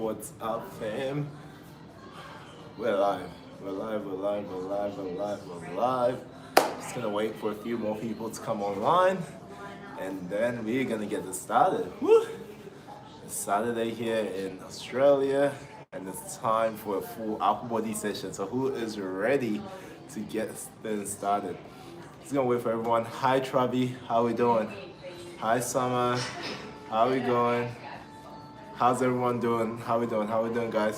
What's up, fam? We're live. We're live. We're live. We're live. We're live. We're live. Just gonna wait for a few more people to come online, and then we're gonna get this started. Woo! It's Saturday here in Australia, and it's time for a full upper body session. So who is ready to get things started? Just gonna wait for everyone. Hi, Travi. How we doing? Hi, Summer. How we going? How's everyone doing? How we doing? How we doing, guys?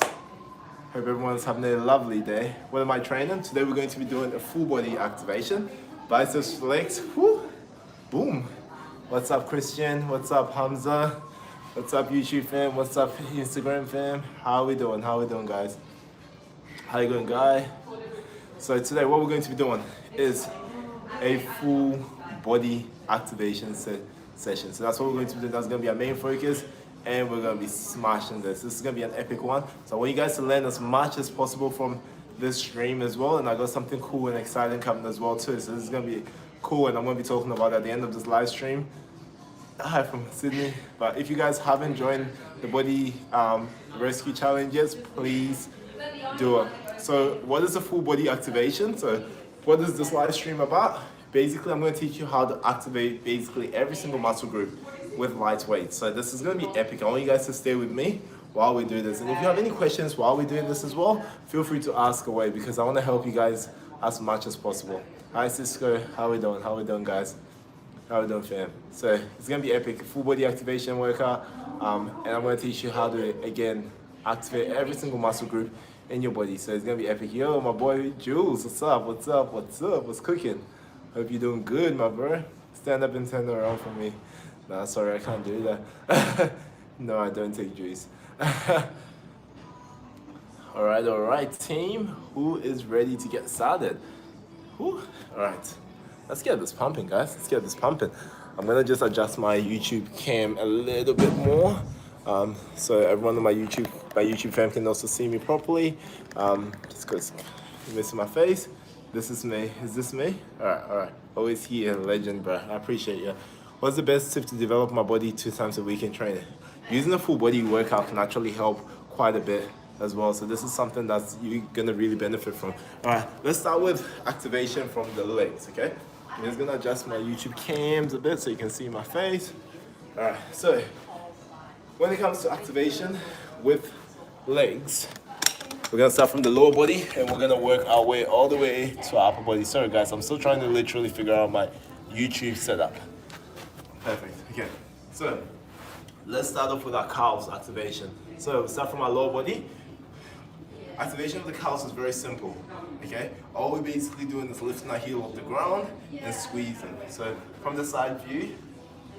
Hope everyone's having a lovely day. What am I training? Today we're going to be doing a full body activation. Biceps, legs, whoo, boom. What's up, Christian? What's up, Hamza? What's up, YouTube fam? What's up, Instagram fam? How we doing? How we doing, guys? How you doing, Guy? So today what we're going to be doing is a full body activation session. So that's what we're going to be doing. That's going to be our main focus. And we're going to be smashing this. This is going to be an epic one. So I want you guys to learn as much as possible from this stream as well. And I got something cool and exciting coming as well too. So this is going to be cool, and I'm going to be talking about it at the end of this live stream. Hi from Sydney. But if you guys haven't joined the body rescue challenges, please do it. So what is a full body activation? So what is this live stream about? Basically, I'm going to teach you how to activate basically every single muscle group with light weights. So this is going to be epic. I want you guys to stay with me while we do this. And if you have any questions while we're doing this as well, feel free to ask away, because I want to help you guys as much as possible. Hi Cisco, how we doing? How we doing, guys? How we doing, fam? So it's going to be epic, full body activation workout. And I'm going to teach you how to, again, activate every single muscle group in your body. So it's going to be epic. Yo, my boy Jules, what's up? What's up? What's up? What's cooking? Hope you're doing good, my bro. Stand up and turn around for me. Nah, sorry, I can't do that. No, I don't take juice. All right, team. Who is ready to get started? Whew. All right, let's get this pumping, guys. Let's get this pumping. I'm gonna just adjust my YouTube cam a little bit more, so everyone on my YouTube fam can also see me properly. Just because you're missing my face. This is me. Is this me? All right. Always here, legend, bro. I appreciate you. What's the best tip to develop my body 2 times a week in training? Using a full body workout can actually help quite a bit as well. So this is something that you're gonna really benefit from. All right, let's start with activation from the legs, okay? I'm just gonna adjust my YouTube cams a bit so you can see my face. All right, so when it comes to activation with legs, we're gonna start from the lower body and we're gonna work our way all the way to our upper body. Sorry guys, I'm still trying to literally figure out my YouTube setup. Perfect, okay. So let's start off with our calves activation. So start from our lower body. Activation of the calves is very simple, okay? All we're basically doing is lifting our heel off the ground and squeezing. So from the side view,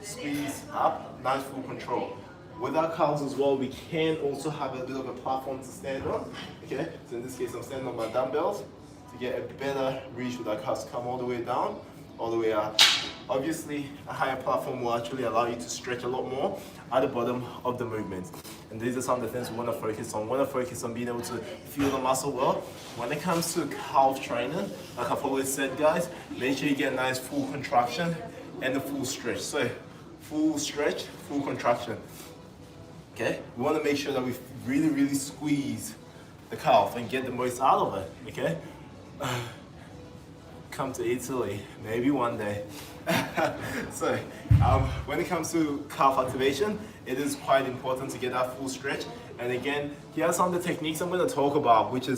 squeeze up, nice full control. With our calves as well, we can also have a bit of a platform to stand on, okay? So in this case, I'm standing on my dumbbells to get a better reach with our calves. Come all the way down, all the way up. Obviously, a higher platform will actually allow you to stretch a lot more at the bottom of the movement. And these are some of the things we want to focus on. We want to focus on being able to feel the muscle well. When it comes to calf training, like I've always said, guys, make sure you get a nice full contraction and a full stretch. So, full stretch, full contraction. Okay? We want to make sure that we really squeeze the calf and get the most out of it. Okay? Come to Italy, maybe one day. So, when it comes to calf activation, it is quite important to get that full stretch. And again, here are some of the techniques I'm going to talk about, which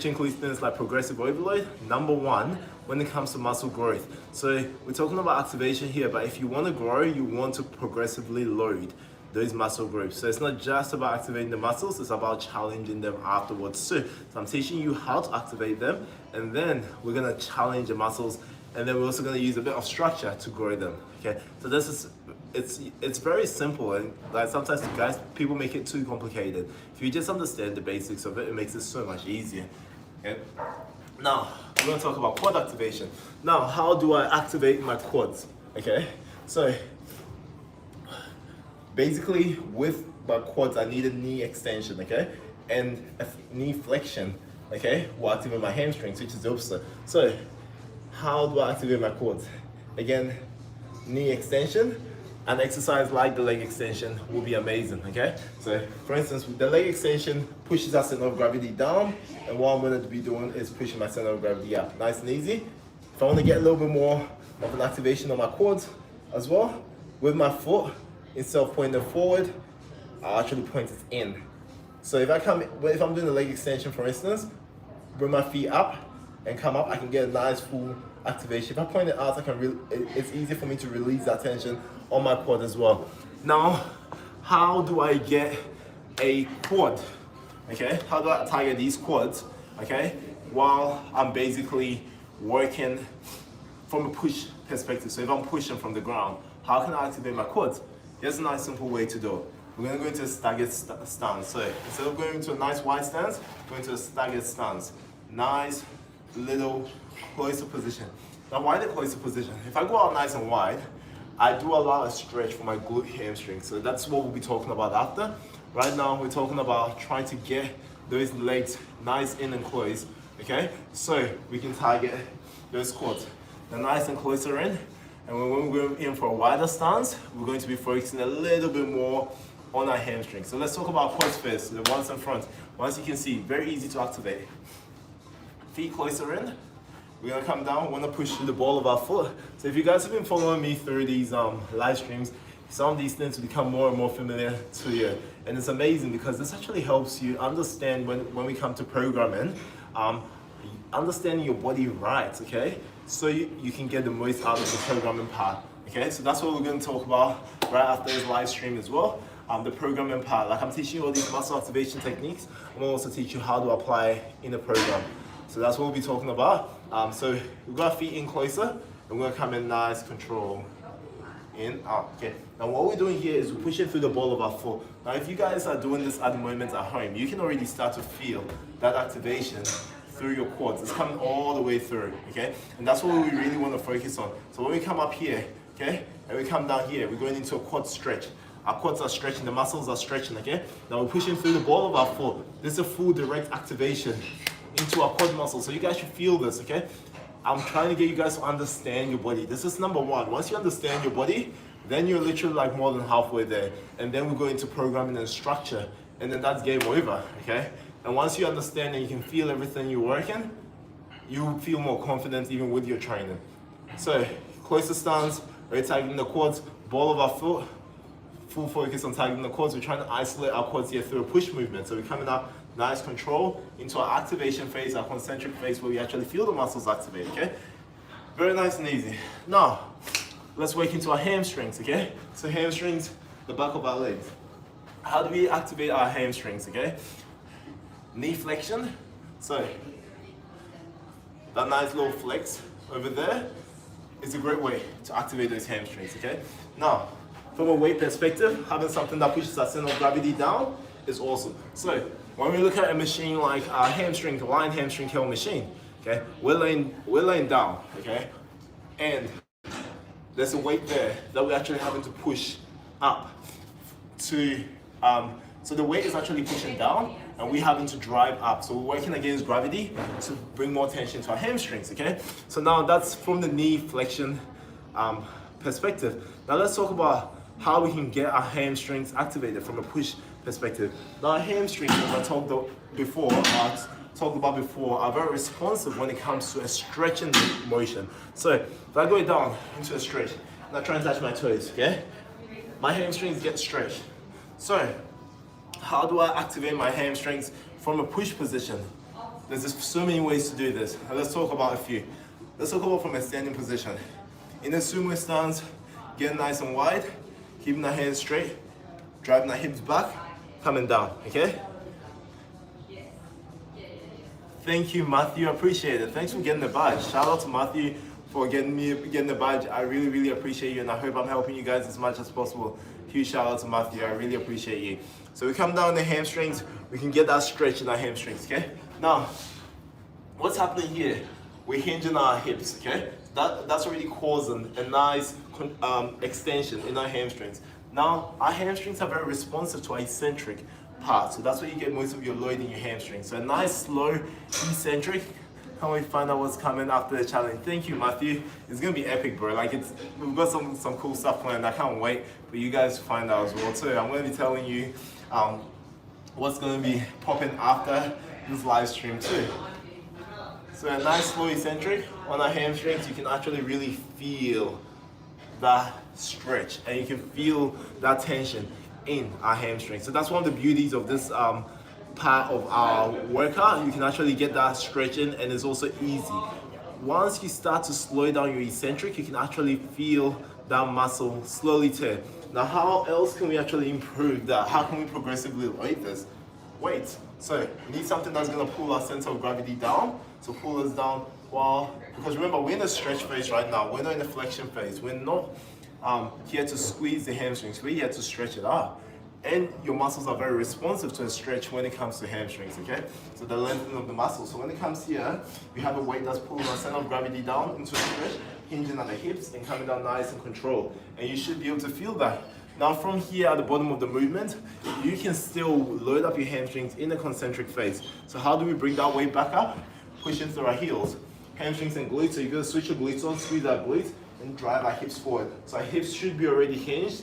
includes things like progressive overload. Number 1, when it comes to muscle growth. So we're talking about activation here, but if you want to grow, you want to progressively load those muscle groups. So it's not just about activating the muscles, it's about challenging them afterwards too. So I'm teaching you how to activate them, and then we're gonna challenge the muscles, and then we're also gonna use a bit of structure to grow them, okay? So this is, it's very simple, and like sometimes guys, people make it too complicated. If you just understand the basics of it, it makes it so much easier, okay? Now, we're gonna talk about quad activation. Now, how do I activate my quads, okay? So, basically, with my quads, I need a knee extension, okay? And a knee flexion, okay? Will activate my hamstrings, which is the opposite. So, how do I activate my quads? Again, knee extension, an exercise like the leg extension will be amazing, okay? So for instance, the leg extension pushes our center of gravity down, and what I'm going to be doing is pushing my center of gravity up. Nice and easy. If I want to get a little bit more of an activation on my quads as well, with my foot, instead of pointing forward, I'll actually point it in. So if I'm doing the leg extension, for instance, bring my feet up and come up, I can get a nice full activation. If I point it out, it's easy for me to release that tension on my quad as well. Now, how do I get a quad? Okay, how do I target these quads? Okay, while I'm basically working from a push perspective. So if I'm pushing from the ground, how can I activate my quads? Here's a nice simple way to do it. We're going to go into a staggered stance. So instead of going into a nice wide stance, go into a staggered stance. Nice little closer position. Now, why the closer position? If I go out nice and wide, I do allow a stretch for my glute hamstring. So that's what we'll be talking about after. Right now, we're talking about trying to get those legs nice in and close. Okay, so we can target those quads. They're nice and closer in. And when we're in for a wider stance, we're going to be focusing a little bit more on our hamstrings. So let's talk about quads first, the ones in front. Once you can see, very easy to activate. Feet closer in. We're gonna come down, we wanna push through the ball of our foot. So if you guys have been following me through these live streams, some of these things will become more and more familiar to you. And it's amazing because this actually helps you understand when we come to programming, understanding your body right, okay? So you can get the most out of the programming part, okay? So that's what we're gonna talk about right after this live stream as well. The programming part, like I'm teaching you all these muscle activation techniques, I'm gonna also teach you how to apply in a program. So that's what we'll be talking about. So we've got our feet in closer, and we're gonna come in nice, control, in, out, okay. Now what we're doing here is we're pushing through the ball of our foot. Now if you guys are doing this at the moment at home, you can already start to feel that activation through your quads. It's coming all the way through, okay? And that's what we really wanna focus on. So when we come up here, okay, and we come down here, we're going into a quad stretch. Our quads are stretching, the muscles are stretching, okay? Now we're pushing through the ball of our foot. This is a full direct activation into our quad muscles. So you guys should feel this, okay? I'm trying to get you guys to understand your body. This is number one. Once you understand your body, then you're literally like more than halfway there. And then we go into programming and structure, and then that's game over, okay? And once you understand and you can feel everything you're working, you feel more confident even with your training. So closer stance, we're targeting the quads, ball of our foot, full focus on targeting the quads. We're trying to isolate our quads here through a push movement. So we're coming up, nice control, into our activation phase, our concentric phase where we actually feel the muscles activate, okay? Very nice and easy. Now, let's work into our hamstrings, okay? So hamstrings, the back of our legs. How do we activate our hamstrings, okay? Knee flexion. So, that nice little flex over there is a great way to activate those hamstrings, okay? Now, from a weight perspective, having something that pushes our center of gravity down is awesome. So, when we look at a machine like a hamstring, line hamstring curl machine, okay, we're laying down, okay, and there's a weight there that we're actually having to push up to, so the weight is actually pushing down and we're having to drive up. So we're working against gravity to bring more tension to our hamstrings, okay? So now that's from the knee flexion perspective. Now let's talk about how we can get our hamstrings activated from a push perspective. Now our hamstrings, as I talked about before, are very responsive when it comes to a stretching motion. So if I go down into a stretch, and I try and touch my toes, okay? My hamstrings get stretched. So how do I activate my hamstrings from a push position? There's just so many ways to do this. And let's talk about a few. Let's talk about from a standing position. In a sumo stance, get nice and wide, keeping the hands straight, driving the hips back, coming down, okay? Thank you, Matthew, I appreciate it. Thanks for getting the badge. Shout out to Matthew for getting the badge. I really, really appreciate you, and I hope I'm helping you guys as much as possible. Huge shout out to Matthew, I really appreciate you. So we come down the hamstrings, we can get that stretch in our hamstrings, okay? Now, what's happening here? We're hinging our hips, okay? That's already causing a nice extension in our hamstrings. Now, our hamstrings are very responsive to our eccentric part, so that's where you get most of your load in your hamstrings. So a nice slow eccentric Can't wait to find out what's coming after the challenge. Thank you, Matthew. It's gonna be epic, bro. Like we've got some cool stuff planned. I can't wait for you guys to find out as well too. I'm gonna be telling you what's gonna be popping after this live stream too. So a nice slow eccentric on our hamstrings. You can actually really feel that stretch, and you can feel that tension in our hamstrings. So that's one of the beauties of this part of our workout. You can actually get that stretching, and it's also easy. Once you start to slow down your eccentric, you can actually feel that muscle slowly tear. Now, how else can we actually improve that? How can we progressively weight this? Weight. So we need something that's gonna pull our center of gravity down. So pull us down because remember, we're in a stretch phase right now. We're not in a flexion phase. We're not here to squeeze the hamstrings. We're here to stretch it out. And your muscles are very responsive to a stretch when it comes to hamstrings, okay? So the lengthening of the muscles. So when it comes here, we have a weight that's pulling our center of gravity down into a stretch, hinging on the hips and coming down nice and controlled. And you should be able to feel that. Now from here at the bottom of the movement, you can still load up your hamstrings in a concentric phase. So how do we bring that weight back up? Pushing through our heels. Hamstrings and glutes, so you're gonna switch your glutes on, squeeze our glutes, and drive our hips forward. So our hips should be already hinged,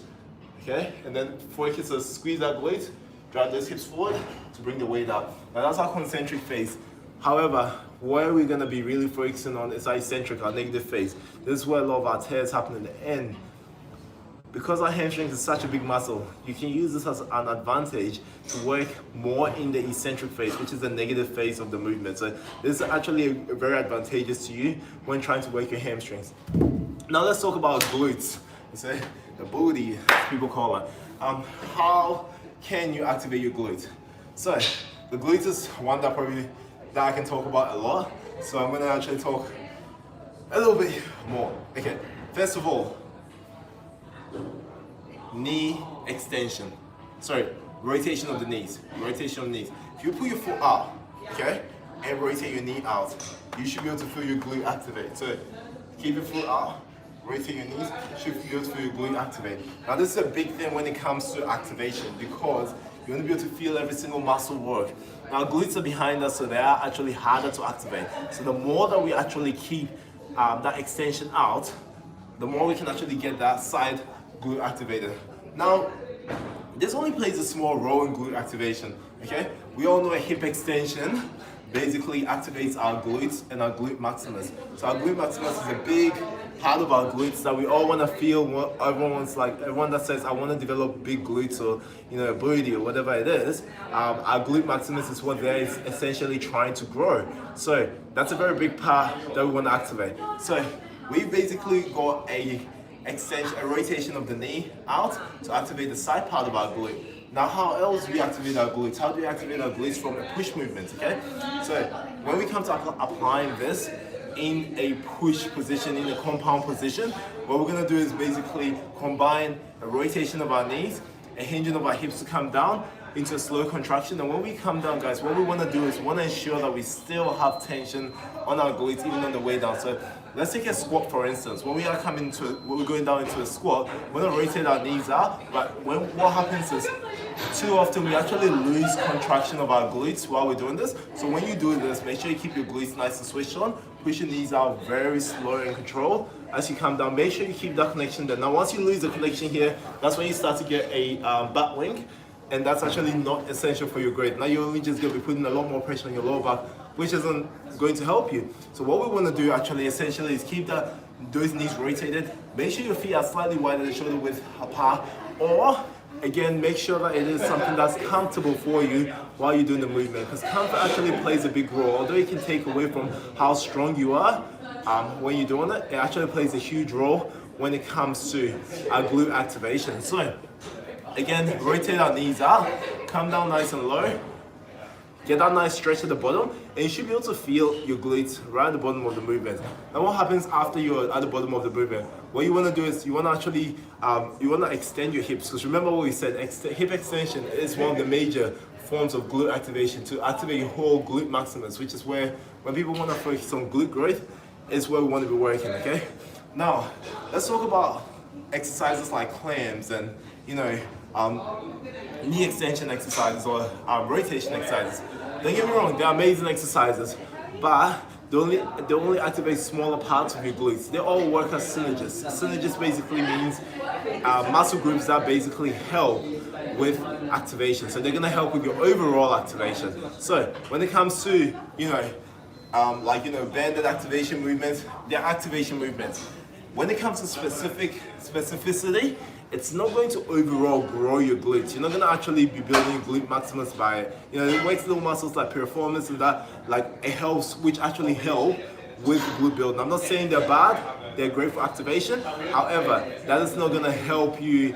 okay? And then focus us, squeeze our glutes, drive those hips forward to bring the weight up. Now that's our concentric phase. However, where we're gonna be really focusing on is our eccentric, our negative phase. This is where a lot of our tears happen in the end. Because our hamstrings is such a big muscle, you can use this as an advantage to work more in the eccentric phase, which is the negative phase of the movement. So this is actually very advantageous to you when trying to work your hamstrings. Now let's talk about glutes. So the booty, as people call it. How can you activate your glute? So the glute is one that I can talk about a lot. So I'm gonna actually talk a little bit more. Okay, first of all, knee extension. Sorry, rotation of the knees. Rotation of the knees. If you put your foot out, okay, and rotate your knee out, you should be able to feel your glute activate. So keep your foot out, rotate your knees, you should be able to feel your glute activate. Now this is a big thing when it comes to activation because you want to be able to feel every single muscle work. Now glutes are behind us, so they are actually harder to activate. So the more that we actually keep that extension out, the more we can actually get that side glute activated. Now, this only plays a small role in glute activation, okay? We all know a hip extension basically activates our glutes and our glute maximus. So our glute maximus is a big part of our glutes that we all want to feel. Everyone that says, I want to develop big glutes or, a booty or whatever it is, our glute maximus is what they're essentially trying to grow. So that's a very big part that we want to activate. So we've basically got a rotation of the knee out to activate the side part of our glute. Now, how else do we activate our glutes? How do we activate our glutes from a push movement, okay? So when we come to applying this in a push position, in a compound position, what we're gonna do is basically combine a rotation of our knees, a hinging of our hips to come down into a slow contraction. And when we come down, guys, what we wanna do is we wanna ensure that we still have tension on our glutes even on the way down. So let's take a squat, for instance. When we're going down into a squat, we're gonna rotate our knees out, but what happens is, too often we actually lose contraction of our glutes while we're doing this. So when you do this, make sure you keep your glutes nice and switched on, push your knees out very slow and controlled. As you come down, make sure you keep that connection there. Now, once you lose the connection here, that's when you start to get a back wing, and that's actually not essential for your grade. Now you're only just gonna be putting a lot more pressure on your lower back, which isn't going to help you. So what we wanna do actually essentially is keep those knees rotated. Make sure your feet are slightly wider than shoulder width apart, or again, make sure that it is something that's comfortable for you while you're doing the movement, because comfort actually plays a big role. Although it can take away from how strong you are when you're doing it, it actually plays a huge role when it comes to our glute activation. So again, rotate our knees out, come down nice and low, get that nice stretch at the bottom, and you should be able to feel your glutes right at the bottom of the movement. And what happens after you're at the bottom of the movement? What you want to do is you want to actually extend your hips, because remember what we said, hip extension is one of the major forms of glute activation to activate your whole glute maximus, which is where when people want to focus on glute growth, is where we want to be working, okay? Now, let's talk about exercises like clams and, knee extension exercises or rotation exercises. Don't get me wrong, they're amazing exercises, but they only activate smaller parts of your glutes. They all work as synergists. Synergist basically means muscle groups that basically help with activation. So they're gonna help with your overall activation. So when it comes to banded activation movements, they're activation movements. When it comes to specificity, it's not going to overall grow your glutes. You're not going to actually be building your glute maximus by it. It wakes little muscles like piriformis and that, like it helps, which actually help with glute building. I'm not saying they're bad, they're great for activation. However, that is not going to help you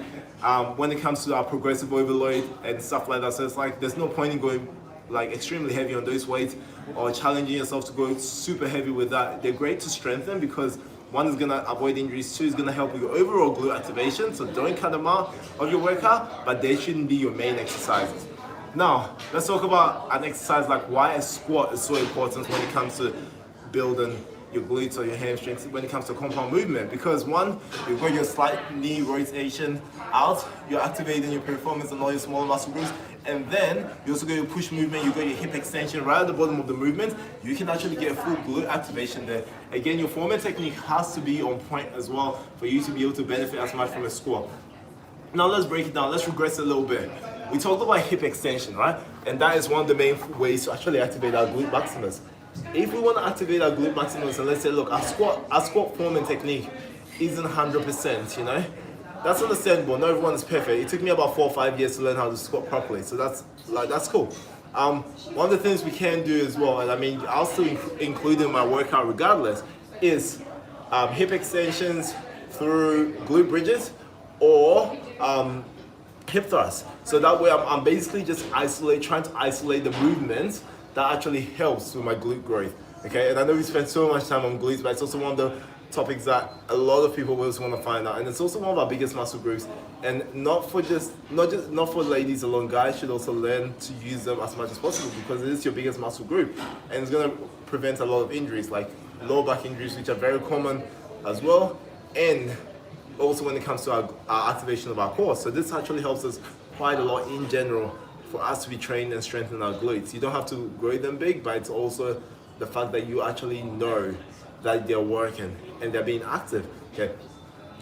when it comes to our progressive overload and stuff like that. So it's like, there's no point in going like extremely heavy on those weights or challenging yourself to go super heavy with that. They're great to strengthen because one is gonna avoid injuries, two is gonna help with your overall glute activation, so don't cut them out of your workout, but they shouldn't be your main exercises. Now, let's talk about an exercise like why a squat is so important when it comes to building your glutes or your hamstrings when it comes to compound movement. Because one, you've got your slight knee rotation out, you're activating your piriformis and all your smaller muscle groups, and then you also got your push movement, you got your hip extension right at the bottom of the movement. You can actually get a full glute activation there. Again, your form and technique has to be on point as well for you to be able to benefit as much from a squat. Now let's break it down, let's regress a little bit. We talked about hip extension, right? And that is one of the main ways to actually activate our glute maximus. If we want to activate our glute maximus, and let's say, look, our squat form and technique isn't 100%, that's understandable. Not everyone is perfect. It took me about 4 or 5 years to learn how to squat properly, so that's cool. One of the things we can do as well, and I mean, I'll still include in my workout regardless, is hip extensions through glute bridges or hip thrusts. So that way I'm basically just trying to isolate the movements that actually helps with my glute growth. Okay, and I know we spend so much time on glutes, but it's also one of the topics that a lot of people will also want to find out, and it's also one of our biggest muscle groups. And not for ladies alone, guys should also learn to use them as much as possible because it is your biggest muscle group, and it's going to prevent a lot of injuries like lower back injuries, which are very common as well, and also when it comes to our activation of our core. So this actually helps us quite a lot in general for us to be trained and strengthen our glutes. You don't have to grow them big, but it's also the fact that you actually know that they're working and they're being active. Okay,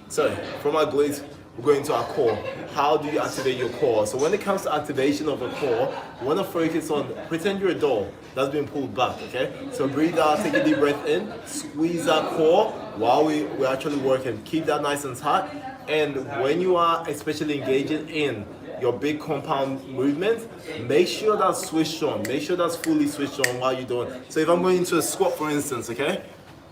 so from our glutes, we're going to our core. How do you activate your core? So when it comes to activation of a core, we want to focus on, pretend you're a doll that's been pulled back, okay? So breathe out, take a deep breath in, squeeze that core while we're actually working. Keep that nice and tight. And when you are especially engaging in your big compound movement, make sure that's switched on. Make sure that's fully switched on while you're doing. So if I'm going into a squat, for instance, okay?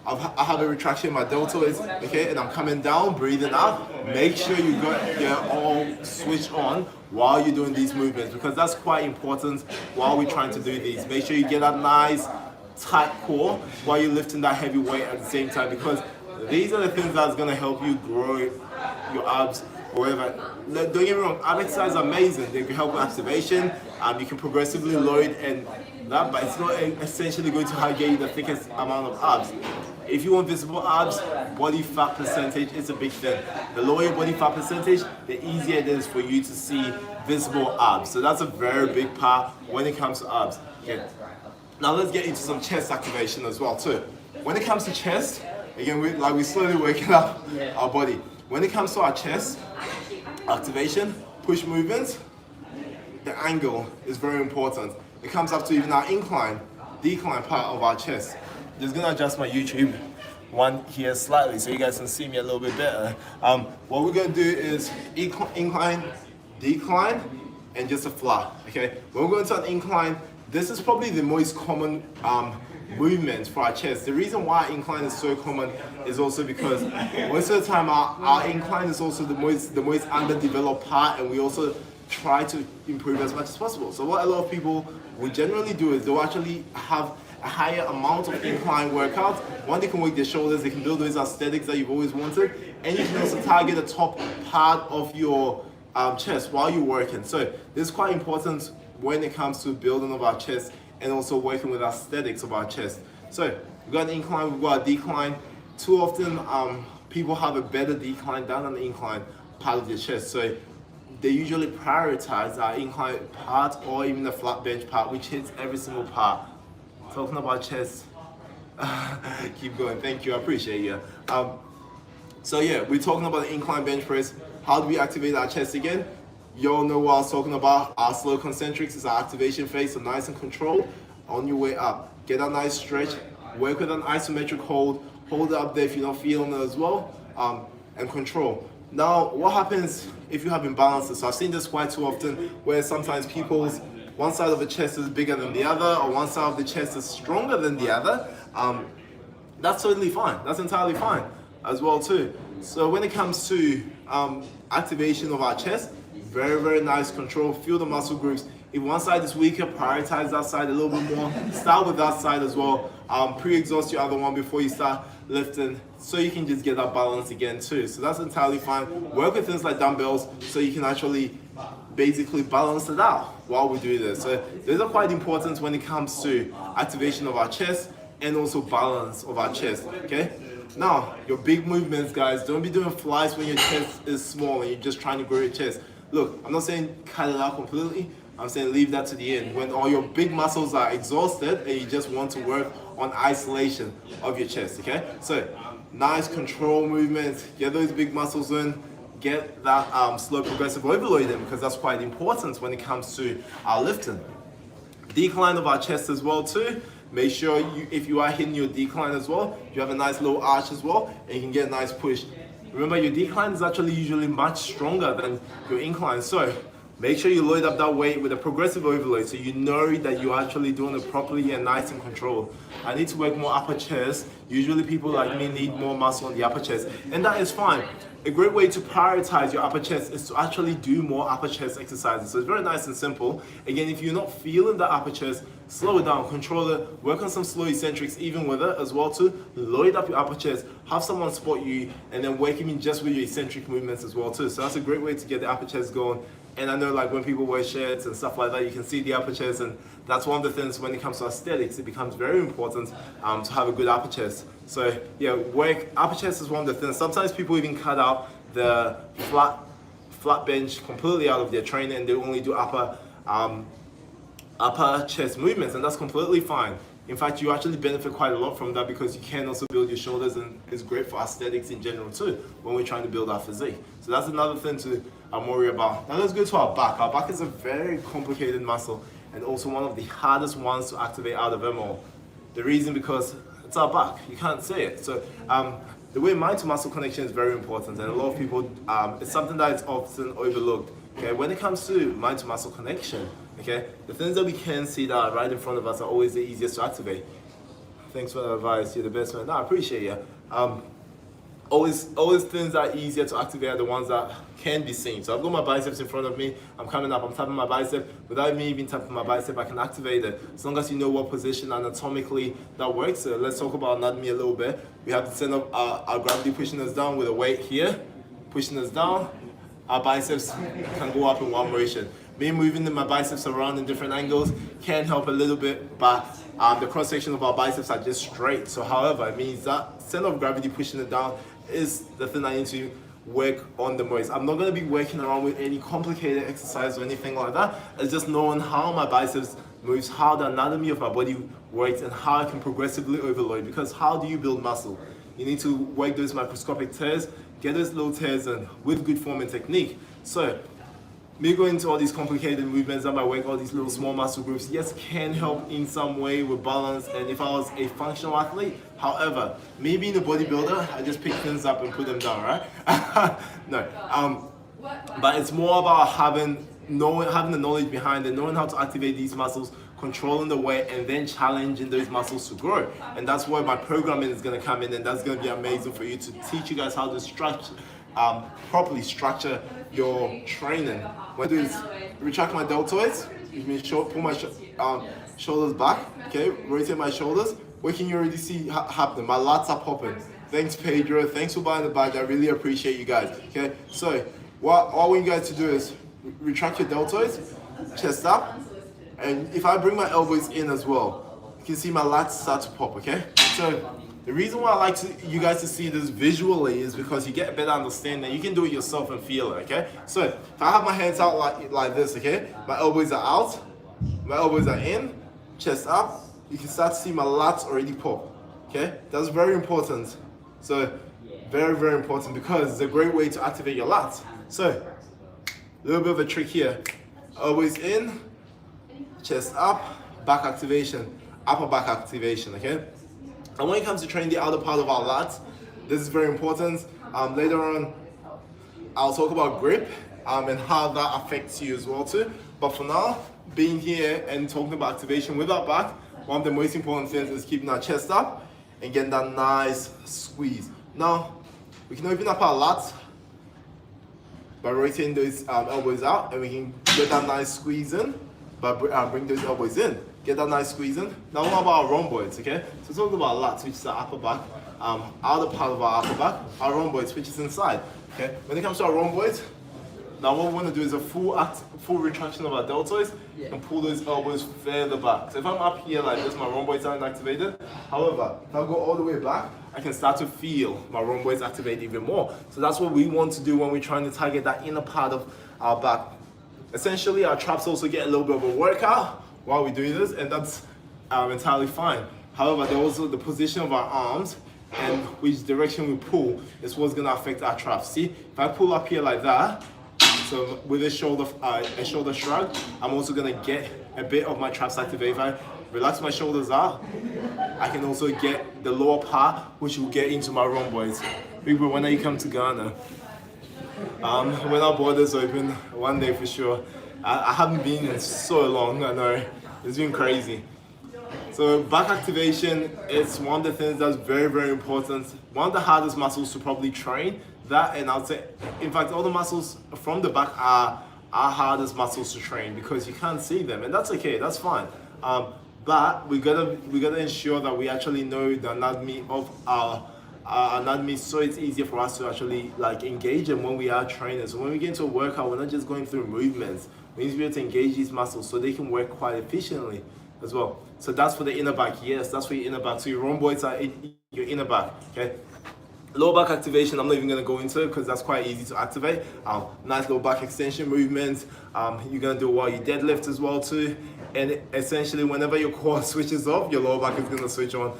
I have a retraction in my deltoids, okay? And I'm coming down, breathing out. Make sure you're all switched on while you're doing these movements because that's quite important while we're trying to do these. Make sure you get that nice, tight core while you're lifting that heavy weight at the same time because these are the things that's gonna help you grow your abs or whatever. Don't get me wrong, ab exercises are amazing. They can help with activation. You can progressively load and that, but it's not essentially going to get you the thickest amount of abs. If you want visible abs, body fat percentage is a big thing. The lower your body fat percentage, the easier it is for you to see visible abs. So that's a very big part when it comes to abs. Okay. Now let's get into some chest activation as well too. When it comes to chest, again, we're slowly waking up our body. When it comes to our chest activation, push movements, the angle is very important. It comes up to even our decline part of our chest. Just gonna adjust my YouTube one here slightly so you guys can see me a little bit better. What we're gonna do is incline, decline, and just a flat. Okay. When we're going to an incline, this is probably the most common movement for our chest. The reason why incline is so common is also because most of the time our incline is also the most underdeveloped part, and we also try to improve as much as possible. So what a lot of people will generally do is they'll actually have a higher amount of incline workouts. One, they can work their shoulders, they can build those aesthetics that you've always wanted, and you can also target the top part of your chest while you're working. So this is quite important when it comes to building of our chest and also working with aesthetics of our chest. So we've got an incline, we've got a decline. Too often people have a better decline than an incline part of their chest. So they usually prioritize our incline part or even the flat bench part, which hits every single part. Talking about chest, Keep going. Thank you. I appreciate you. So yeah, we're talking about the incline bench press. How do we activate our chest again? You all know what I was talking about. Our slow concentrics is our activation phase, so nice and controlled. On your way up, get a nice stretch. Work with an isometric hold. Hold it up there if you're not feeling it as well, and control. Now, what happens if you have imbalances? So I've seen this quite too often, where sometimes people's one side of the chest is bigger than the other, or one side of the chest is stronger than the other. That's totally fine. That's entirely fine as well too. So when it comes to activation of our chest, very, very nice control. Feel the muscle groups. If one side is weaker, prioritize that side a little bit more. Start with that side as well. Pre-exhaust your other one before you start lifting, so you can just get that balance again too. So that's entirely fine. Work with things like dumbbells so you can actually basically balance it out while we do this. So these are quite important when it comes to activation of our chest and also balance of our chest, okay? Now, your big movements, guys, don't be doing flies when your chest is small and you're just trying to grow your chest. Look, I'm not saying cut it out completely. I'm saying leave that to the end. When all your big muscles are exhausted and you just want to work on isolation of your chest, okay? So, nice control movements, get those big muscles in, get that slow progressive overload in, because that's quite important when it comes to our lifting. Decline of our chest as well too. Make sure if you are hitting your decline as well, you have a nice low arch as well, and you can get a nice push. Remember, your decline is actually usually much stronger than your incline, so make sure you load up that weight with a progressive overload so you know that you're actually doing it properly and nice and controlled. I need to work more upper chest. Usually people like me need more muscle on the upper chest, and that is fine. A great way to prioritize your upper chest is to actually do more upper chest exercises. So it's very nice and simple. Again, if you're not feeling the upper chest, slow it down, control it, work on some slow eccentrics even with it as well too. Load up your upper chest, have someone support you, and then work even just with your eccentric movements as well too. So that's a great way to get the upper chest going. And I know, like, when people wear shirts and stuff like that, you can see the upper chest, and that's one of the things when it comes to aesthetics, it becomes very important to have a good upper chest. So yeah, upper chest is one of the things. Sometimes people even cut out the flat bench completely out of their training, and they only do upper chest movements, and that's completely fine. In fact, you actually benefit quite a lot from that, because you can also build your shoulders, and it's great for aesthetics in general too when we're trying to build our physique. So that's another thing to worry about. Now let's go to our back. Our back is a very complicated muscle, and also one of the hardest ones to activate out of them all. The reason, because it's our back. You can't say it. So the way mind to muscle connection is very important, and a lot of people, it's something that is often overlooked. Okay, when it comes to mind to muscle connection, okay, the things that we can see that are right in front of us are always the easiest to activate. Thanks for the advice. You're the best man. No, I appreciate you. Always things that are easier to activate are the ones that can be seen. So I've got my biceps in front of me. I'm coming up. I'm tapping my bicep. Without me even tapping my bicep, I can activate it. As long as you know what position anatomically that works. So let's talk about anatomy a little bit. We have to send up our gravity pushing us down with a weight here, pushing us down. Our biceps can go up in one motion. Me moving my biceps around in different angles can help a little bit, but the cross section of our biceps are just straight. So however, it means that center of gravity pushing it down is the thing I need to work on the most. I'm not going to be working around with any complicated exercise or anything like that. It's just knowing how my biceps moves, how the anatomy of my body works, and how I can progressively overload. Because how do you build muscle? You need to work those microscopic tears, get those little tears in with good form and technique. So me going into all these complicated movements that might work all these little small muscle groups, yes, can help in some way with balance, and if I was a functional athlete. However, me being a bodybuilder, I just pick things up and put them down, right? No, but it's more about having the knowledge behind it, knowing how to activate these muscles, controlling the weight, and then challenging those muscles to grow. And that's where my programming is going to come in, and that's going to be amazing for you to teach you guys how to properly structure your training. When I do is retract my deltoids, pull my shoulders back, okay, rotate my shoulders. What can you already see happening? My lats are popping. Thanks, Pedro. Thanks for buying the badge. I really appreciate you guys. Okay, so what I want you guys to do is retract your deltoids, chest up, and if I bring my elbows in as well, you can see my lats start to pop. Okay, so the reason why I like you guys to see this visually is because you get a better understanding. You can do it yourself and feel it. Okay, so if I have my hands out like this, okay, my elbows are out, my elbows are in, chest up. You can start to see my lats already pop. Okay. Okay, that's very important. So very, very important because it's a great way to activate your lats. So a little bit of a trick here. Elbows in, chest up, back activation, upper back activation, okay? And when it comes to training the outer part of our lats, this is very important. Later on, I'll talk about grip and how that affects you as well too. But for now, being here and talking about activation with our back, one of the most important things is keeping our chest up and getting that nice squeeze. Now, we can open up our lats by rotating those elbows out, and we can get that nice squeeze in by bring those elbows in. Get that nice squeeze in. Now what about our rhomboids, okay? So talking about lats, which is our upper back, outer part of our upper back, our rhomboids, which is inside, okay? When it comes to our rhomboids, now what we want to do is a full retraction of our deltoids and pull those elbows further back. So if I'm up here like this, my rhomboids aren't activated. However, if I go all the way back, I can start to feel my rhomboids activate even more. So that's what we want to do when we're trying to target that inner part of our back. Essentially, our traps also get a little bit of a workout while we do this, and that's entirely fine. However, there also the position of our arms and which direction we pull is what's going to affect our traps. See, if I pull up here like that, so with a shoulder shrug, I'm also going to get a bit of my traps activated. If I relax my shoulders out, I can also get the lower part, which will get into my rhomboids. Big bro, when you come to Ghana, when our borders open, one day for sure. I haven't been in so long, I know. It's been crazy. So back activation is one of the things that's very, very important. One of the hardest muscles to probably train. That, and I'll say, in fact, all the muscles from the back are our hardest muscles to train because you can't see them, and that's okay, that's fine. But we gotta ensure that we actually know the anatomy of our anatomy, so it's easier for us to actually like engage them when we are training. So when we get into a workout, we're not just going through movements. We need to be able to engage these muscles so they can work quite efficiently as well. So that's for the inner back. Yes, that's for your inner back. So your rhomboids are in your inner back. Okay. Lower back activation, I'm not even going to go into it because that's quite easy to activate. Nice lower back extension movements. You're going to do it while you deadlift as well too. And essentially, whenever your core switches off, your lower back is going to switch on.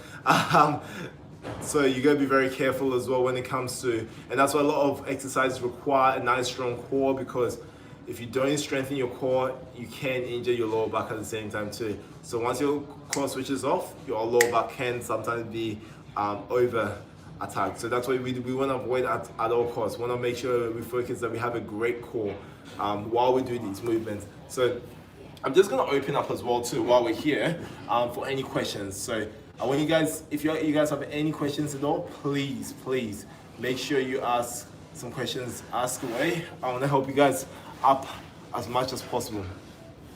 So you got to be very careful as well when it comes to, and that's why a lot of exercises require a nice strong core, because if you don't strengthen your core, you can injure your lower back at the same time too. So once your core switches off, your lower back can sometimes be over attacked. So that's why we want to avoid at all costs. We want to make sure we focus that we have a great core while we do these movements. So I'm just going to open up as well too while we're here for any questions. So when you guys, if you guys have any questions at all, please make sure you ask some questions, ask away. I want to help you guys up as much as possible.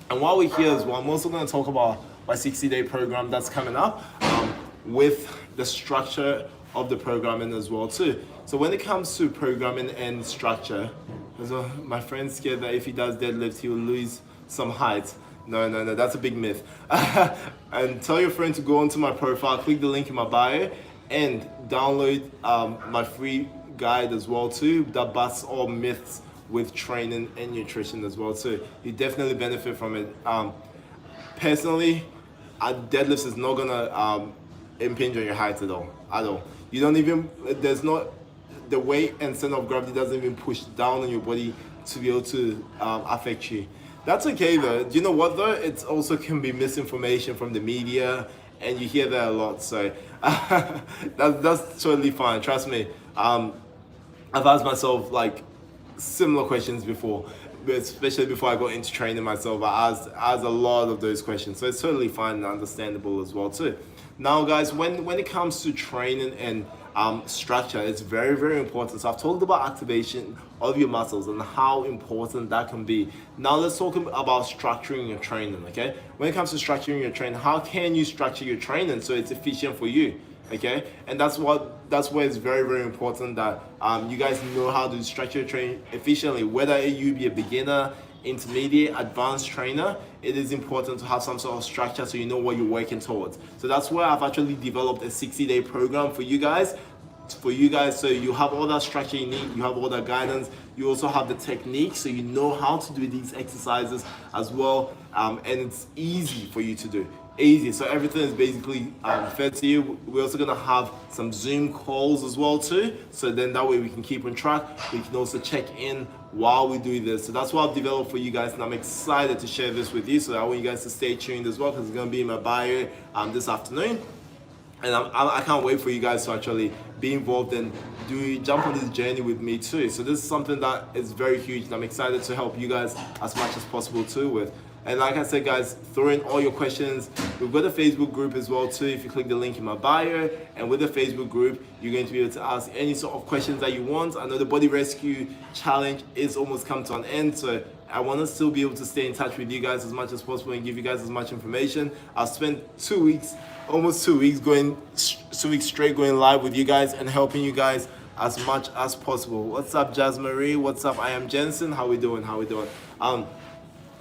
And while we're here as well, I'm also going to talk about my 60-day program that's coming up with the structure of the programming as well too. So when it comes to programming and structure, my friend's scared that if he does deadlifts, he will lose some height. No, that's a big myth. And tell your friend to go onto my profile, click the link in my bio, and download my free guide as well too that busts all myths with training and nutrition as well too. You definitely benefit from it. Personally, deadlifts is not gonna impinge on your height at all. You don't even, there's not, the weight and center of gravity doesn't even push down on your body to be able to affect you. That's okay though. Do you know what though? It also can be misinformation from the media, and you hear that a lot. So that's totally fine. Trust me. I've asked myself like similar questions before, but especially before I got into training myself. I asked a lot of those questions. So it's totally fine and understandable as well too. Now guys, when it comes to training and structure, it's very, very important. So I've talked about activation of your muscles and how important that can be. Now let's talk about structuring your training, okay? When it comes to structuring your training, how can you structure your training so it's efficient for you, okay? And that's where it's very, very important that you guys know how to structure your training efficiently. Whether you be a beginner, intermediate, advanced trainer, it is important to have some sort of structure so you know what you're working towards. So that's where I've actually developed a 60-day program for you guys for you guys, so you have all that structure you need, you have all that guidance, you also have the technique, so you know how to do these exercises as well, and it's easy for you to do. Easy, so everything is basically fed to you. We're also gonna have some Zoom calls as well too, so then that way we can keep on track. We can also check in while we do this. So that's what I've developed for you guys, and I'm excited to share this with you. So I want you guys to stay tuned as well, because it's gonna be in my bio this afternoon. And I can't wait for you guys to actually be involved and jump on this journey with me too. So this is something that is very huge, and I'm excited to help you guys as much as possible too with. And like I said, guys, throw in all your questions. We've got a Facebook group as well too. If you click the link in my bio, and with the Facebook group, you're going to be able to ask any sort of questions that you want. I know the body rescue challenge is almost come to an end, so I want to still be able to stay in touch with you guys as much as possible and give you guys as much information. I've spent 2 weeks, almost 2 weeks, 2 weeks straight going live with you guys and helping you guys as much as possible. What's up, Jazz Marie? What's up? I am Jensen. How we doing?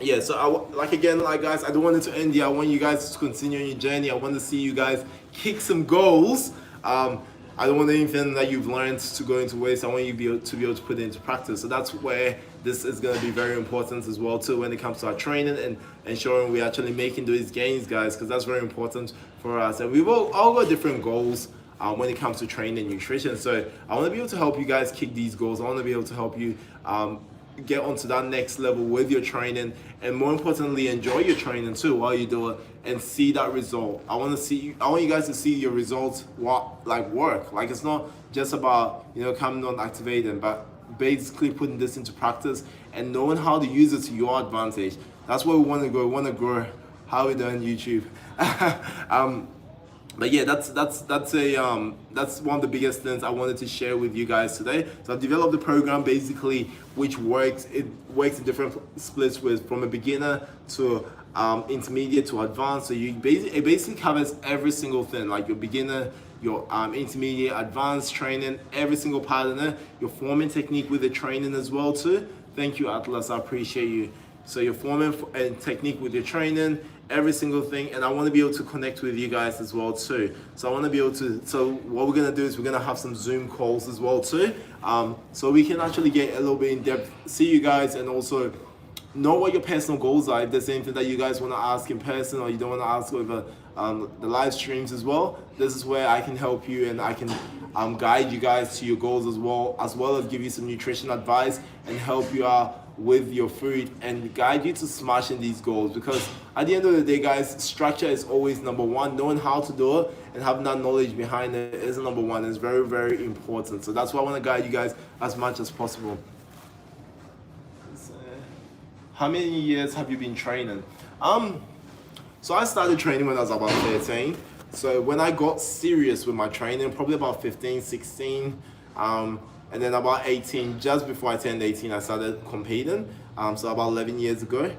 Yeah, so guys, I don't want it to end here. I want you guys to continue on your journey. I want to see you guys kick some goals. I don't want anything that you've learned to go into waste. I want you to be able to put it into practice. So that's where this is going to be very important as well too, when it comes to our training and ensuring we're actually making those gains, guys, because that's very important for us. And we've all got different goals when it comes to training and nutrition. So I want to be able to help you guys kick these goals. I want to be able to help you get onto that next level with your training, and more importantly, enjoy your training too while you do it and see that result. I want you guys to see your results work. Like, it's not just about, coming on activating, but basically putting this into practice and knowing how to use it to your advantage. That's where we want to go. We want to grow. How we doing, YouTube? But yeah, that's one of the biggest things I wanted to share with you guys today. So I've developed a program basically which works. It works in different splits from a beginner to intermediate to advanced. So it basically covers every single thing, like your beginner, your intermediate, advanced training, every single part of it. Your forming technique with the training as well too. Thank you, Atlas. I appreciate you. So your forming and technique with your training, every single thing, and I want to be able to connect with you guys as well too. So I want to be able to, so what we're going to do is we're going to have some Zoom calls as well too, so we can actually get a little bit in depth, see you guys, and also know what your personal goals are. If there's anything that you guys want to ask in person or you don't want to ask over the live streams as well, this is where I can help you, and I can guide you guys to your goals as well as give you some nutrition advice and help you out with your food and guide you to smashing these goals. Because at the end of the day, guys, structure is always number one. Knowing how to do it and having that knowledge behind it is number one. It's very, very important. So that's why I want to guide you guys as much as possible. How many years have you been training? So I started training when I was about 13. So when I got serious with my training, probably about 15, 16, and then about 18, just before I turned 18, I started competing. So about 11 years ago.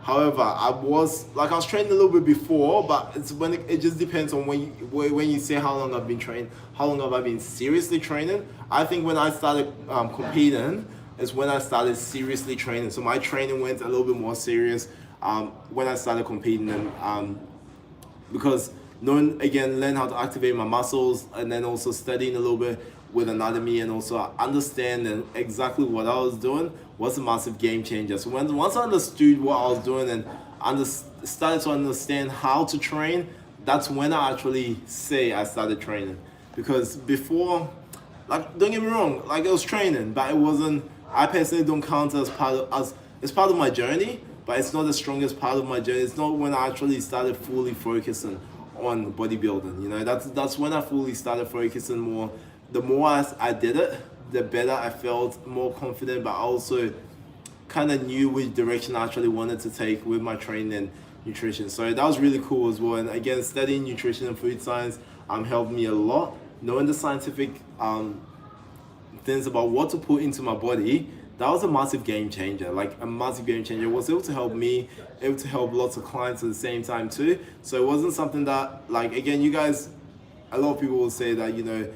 However, I was training a little bit before, but it just depends on when you say how long I've been training, how long have I been seriously training. I think when I started competing is when I started seriously training. So my training went a little bit more serious when I started competing, and because learn how to activate my muscles, and then also studying a little bit with anatomy, and also understanding exactly what I was doing was a massive game changer. So once I understood what I was doing and started to understand how to train, that's when I actually say I started training. Because before, don't get me wrong, it was training, but it wasn't. I personally don't count it as it's part of my journey, but it's not the strongest part of my journey. It's not when I actually started fully focusing on bodybuilding. That's when I fully started focusing more. The more I did it, the better I felt, more confident, but I also kind of knew which direction I actually wanted to take with my training and nutrition. So that was really cool as well. And again, studying nutrition and food science helped me a lot. Knowing the scientific things about what to put into my body, that was a massive game changer, a massive game changer. It was able to help me, able to help lots of clients at the same time too. So it wasn't something that, again, you guys, a lot of people will say that,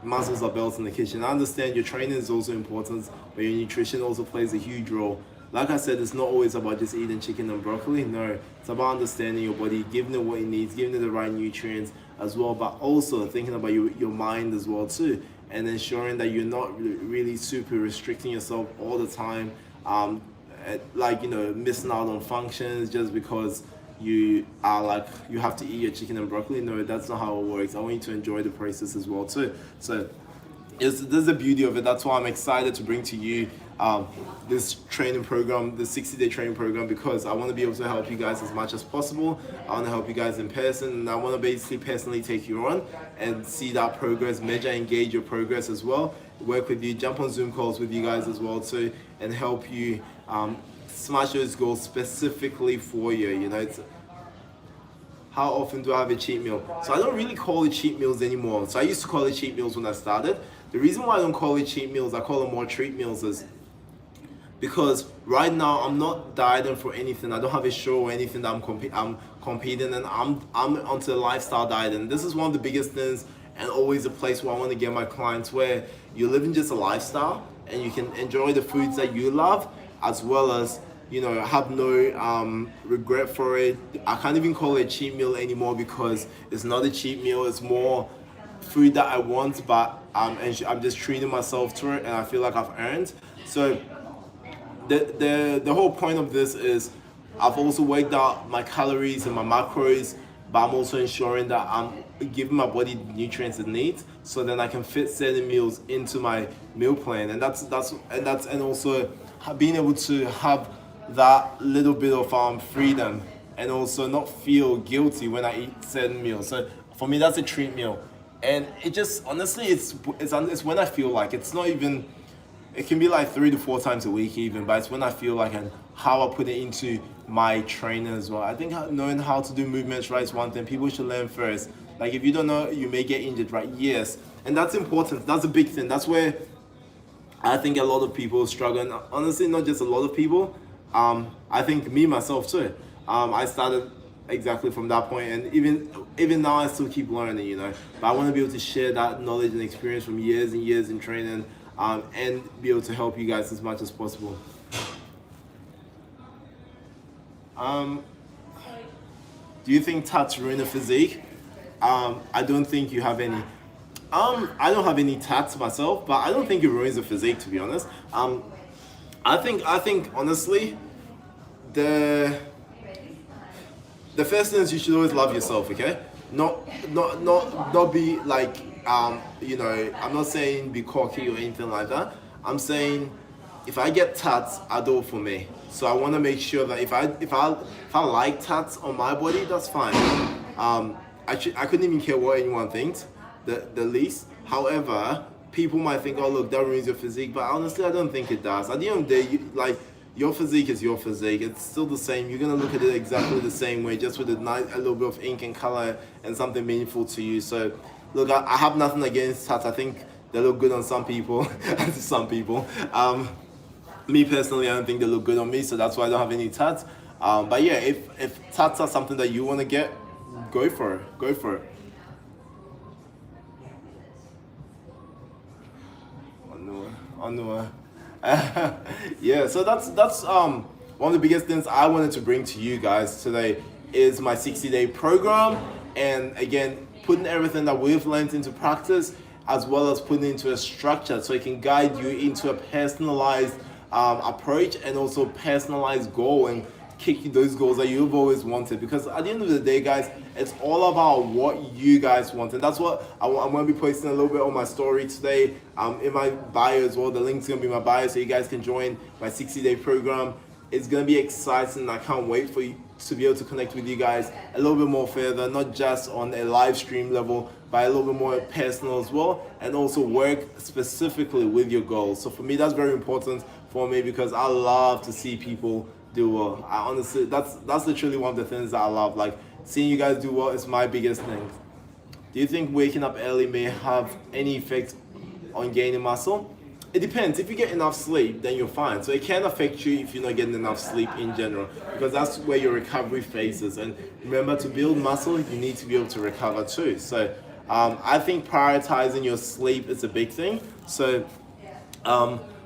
muscles are built in the kitchen. I understand your training is also important, but your nutrition also plays a huge role. Like I said, it's not always about just eating chicken and broccoli. No, it's about understanding your body, giving it what it needs, giving it the right nutrients, as well, but also thinking about your mind as well too, and ensuring that you're not really super restricting yourself all the time, like, missing out on functions just because you are like, you have to eat your chicken and broccoli. No, that's not how it works. I want you to enjoy the process as well too. So this is the beauty of it. That's why I'm excited to bring to you this training program, the 60-day training program, because I want to be able to help you guys as much as possible. I want to help you guys in person, and I want to basically personally take you on and see that progress, measure, engage your progress as well, work with you, jump on Zoom calls with you guys as well too, and help you smash those goals specifically for you. How often do I have a cheat meal? So I don't really call it cheat meals anymore. So I used to call it cheat meals when I started. The reason why I don't call it cheat meals, I call them more treat meals, is because right now I'm not dieting for anything. I don't have a show or anything that I'm competing, and I'm onto lifestyle dieting. This is one of the biggest things, and always a place where I want to get my clients, where you're living just a lifestyle and you can enjoy the foods that you love, as well as have no regret for it. I can't even call it a cheat meal anymore, because it's not a cheat meal. It's more food that I want, but I'm just treating myself to it, and I feel like I've earned. So the whole point of this is, I've also worked out my calories and my macros, but I'm also ensuring that I'm giving my body the nutrients it needs, so then I can fit certain meals into my meal plan, and and also being able to have that little bit of freedom, and also not feel guilty when I eat certain meals. So for me, that's a treat meal, and it just honestly, it's when I feel like. It's not even. It can be like 3 to 4 times a week even, but it's when I feel like, and how I put it into my training as well. I think knowing how to do movements right is one thing people should learn first. Like, if you don't know, you may get injured, right? Yes, and that's important. That's a big thing. That's where I think a lot of people struggle. And honestly, not just a lot of people. I think me myself too. I started exactly from that point, and even now I still keep learning. But I want to be able to share that knowledge and experience from years and years in training, and be able to help you guys as much as possible. Do you think tats ruin a physique? I don't think you have any. I don't have any tats myself, but I don't think it ruins a physique, to be honest. I think honestly, the first thing is, you should always love yourself, okay? Not be like, I'm not saying be cocky or anything like that. I'm saying, if I get tats, I do it for me. So I want to make sure that if I like tats on my body, that's fine. I couldn't even care what anyone thinks, the least. However, people might think, oh look, that ruins your physique, but honestly, I don't think it does. At the end of the day, your physique is your physique. It's still the same. You're gonna look at it exactly the same way, just with a little bit of ink and color and something meaningful to you. So, look, I have nothing against tats. I think they look good on some people. Some people. Me personally, I don't think they look good on me, so that's why I don't have any tats. But yeah, if tats are something that you want to get, go for it. Go for it. On the yeah, so that's one of the biggest things I wanted to bring to you guys today, is my 60-day program, and again, putting everything that we've learned into practice, as well as putting it into a structure, so it can guide you into a personalized approach, and also personalized goal, and kick you those goals that you've always wanted. Because at the end of the day, guys, it's all about what you guys want, and that's what I'm going to be posting a little bit on my story today, in my bio as well. The link's going to be in my bio, so you guys can join my 60-day program. It's going to be exciting. I can't wait for you to be able to connect with you guys a little bit more further, not just on a live stream level, but a little bit more personal as well, and also work specifically with your goals. So for me, that's very important for me, because I love to see people do well. I honestly, that's literally one of the things that I love. Like, seeing you guys do well is my biggest thing. Do you think waking up early may have any effect on gaining muscle? It depends. If you get enough sleep, then you're fine. So it can affect you if you're not getting enough sleep in general, because that's where your recovery phase is. And remember, to build muscle, you need to be able to recover too. So I think prioritizing your sleep is a big thing. So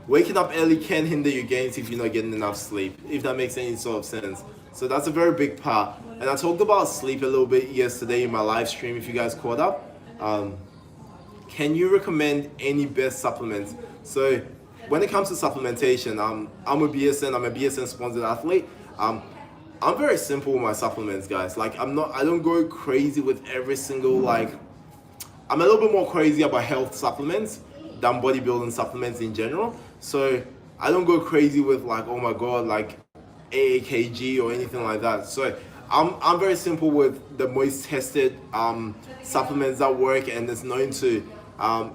waking up early can hinder your gains if you're not getting enough sleep, if that makes any sort of sense. So that's a very big part. And I talked about sleep a little bit yesterday in my live stream, if you guys caught up. Can you recommend any best supplements? So when it comes to supplementation, I'm a BSN sponsored athlete. I'm very simple with my supplements, guys. Like I don't go crazy with every single, like, I'm a little bit more crazy about health supplements than bodybuilding supplements in general. So I don't go crazy with like, oh my God, like AAKG or anything like that. So I'm very simple with the most tested supplements that work and it's known to